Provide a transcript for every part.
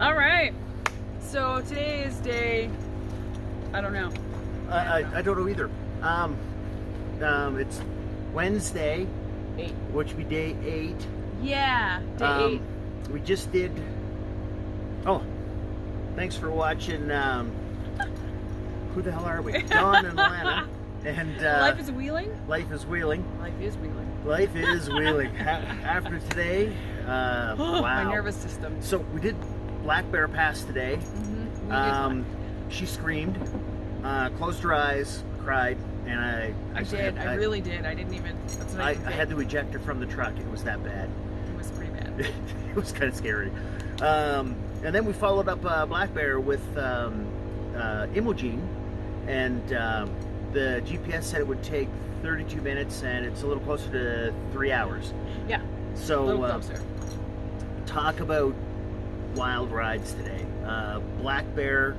All right. So today is day, I don't know. I don't know either. It's Wednesday, 8. which would be day 8. Yeah, day 8. We just did. Oh, thanks for watching. Who the hell are we? Dawn and Alanna. And Life is wheeling? Life is wheeling. Life is wheeling. Life is wheeling. After today, wow. My nervous system. So we did Black Bear Pass today. Mm-hmm. She screamed, closed her eyes, cried, and I really did. I didn't even. That's not I even had to eject her from the truck. It was that bad. It was pretty bad. It was kind of scary. And then we followed up Black Bear with Imogene, and the GPS said it would take 32 minutes, and it's a little closer to 3 hours. Yeah. So a little closer. Talk about wild rides today. Black Bear,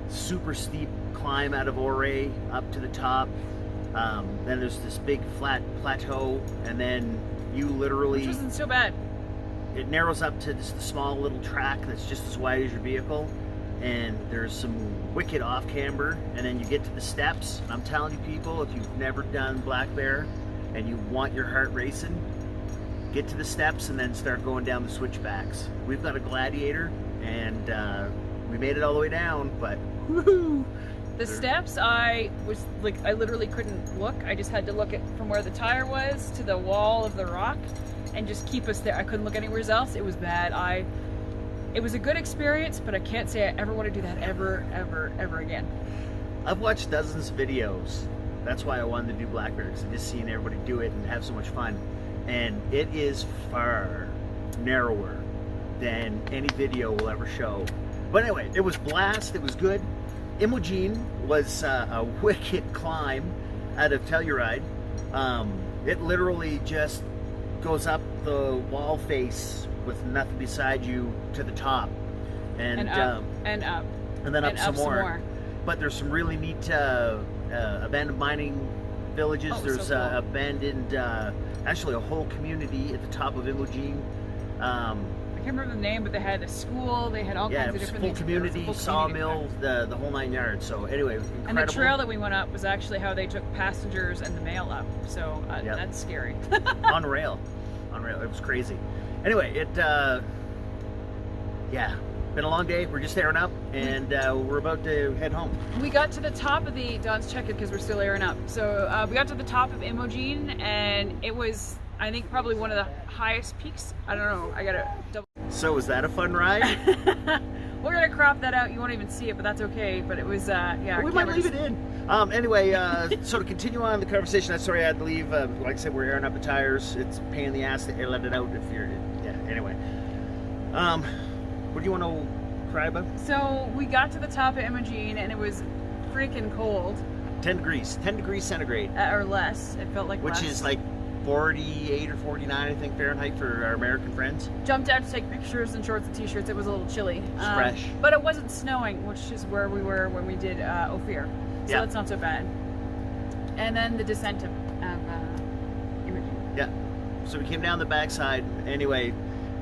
super steep climb out of Ouray up to the top. Then there's this big flat plateau, and then you literally... Which wasn't so bad. It narrows up to just a small little track that's just as wide as your vehicle, and there's some wicked off camber, and then you get to the steps. And I'm telling you, people, if you've never done Black Bear and you want your heart racing, get to the steps and then start going down the switchbacks. We've got a Gladiator, and we made it all the way down, but woohoo! The steps, I literally couldn't look. I just had to look at from where the tire was to the wall of the rock and just keep us there. I couldn't look anywhere else. It was bad. It was a good experience, but I can't say I ever want to do that ever, ever, ever again. I've watched dozens of videos. That's why I wanted to do Black Bear, because I've just seen everybody do it and have so much fun. And it is far narrower than any video will ever show. But anyway, it was blast. It was good. Imogene was a wicked climb out of Telluride. It literally just goes up the wall face with nothing beside you to the top, and up, and then up some up more. But there's some really neat abandoned mining villages. There's so cool. Abandoned, actually a whole community at the top of Imogene. I can't remember the name, but they had a school. They had all kinds of different full things. Community, sawmill, the whole 9 yards. So anyway, incredible. And the trail that we went up was actually how they took passengers and the mail up. So that's scary. on rail. It was crazy. Anyway, been a long day. We're just airing up, and we're about to head home. We got to the top of the, Don's checking because we're still airing up. So we got to the top of Imogene, and it was, I think, probably one of the highest peaks. I don't know. I gotta double. So was that a fun ride? We're gonna crop that out. You won't even see it, but that's okay. But it was, yeah. We might leave it in. Anyway, so to continue on the conversation, I'm sorry I had to leave. Like I said, we're airing up the tires. It's a pain in the ass to let it out if you're, anyway. What do you want to cry about? So we got to the top of Imogene, and it was freaking cold. 10 degrees centigrade. Or less. It felt like Which less. is like 48 or 49, I think, Fahrenheit for our American friends. Jumped out to take pictures in shorts and t-shirts. It was a little chilly. It's fresh. But it wasn't snowing, which is where we were when we did Ophir. So that's not so bad. And then the descent of Imogene. Yeah. So we came down the backside. Anyway,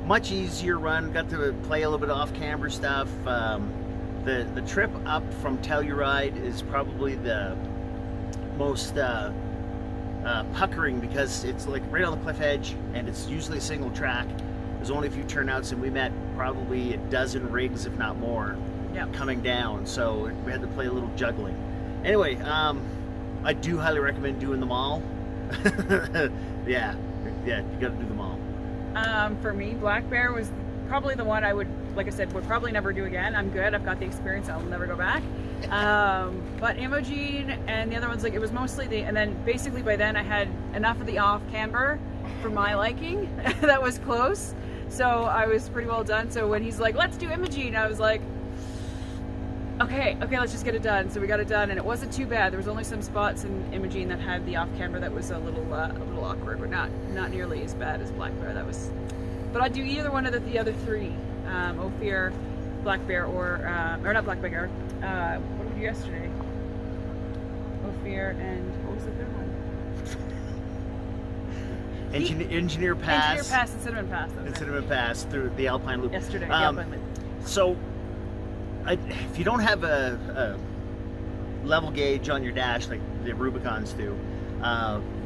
much easier run. Got to play a little bit of off-camber stuff. The trip up from Telluride is probably the most puckering, because it's like right on the cliff edge, and it's usually a single track. There's only a few turnouts, and we met probably a dozen rigs, if not more, coming down. So we had to play a little juggling. Anyway, I do highly recommend doing them all. yeah, you got to do them all. For me, Black Bear was probably the one I would, like I said, would probably never do again. I'm good. I've got the experience. I'll never go back. But Imogene and the other ones, like, it was mostly and then basically by then I had enough of the off camber for my liking. That was close. So I was pretty well done. So when he's like, let's do Imogene, I was like, okay, let's just get it done. So we got it done, and it wasn't too bad. There was only some spots in Imogene that had the off camber that was a little awkward, but not nearly as bad as Black Bear. That was, but I'd do either one of the other three, Ophir, Black Bear, or not Black Bear. What did we do yesterday? Ophir and what was the third one? Engineer Pass. Engineer Pass and Cinnamon Pass. And Cinnamon Pass through the Alpine Loop. Yesterday, the Alpine Loop. So, if you don't have a level gauge on your dash like the Rubicons do,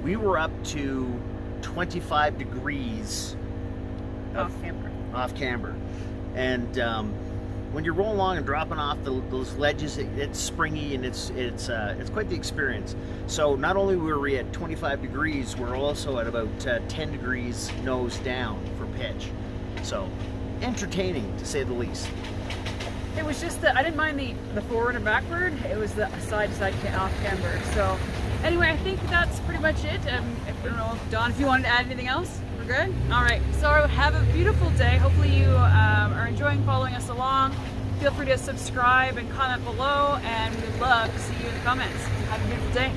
we were up to 25 degrees off camber. And when you're rolling along and dropping off those ledges, it's springy and it's quite the experience. So not only were we at 25 degrees, we're also at about 10 degrees nose down for pitch. So entertaining, to say the least. It was just that I didn't mind the forward and backward. It was the side to side off camber. So anyway, I think that's pretty much it. I don't know, Don, if you wanted to add anything else, we're good? All right, so have a beautiful day. Hopefully you are enjoying following us along. Feel free to subscribe and comment below, and we'd love to see you in the comments. Have a beautiful day.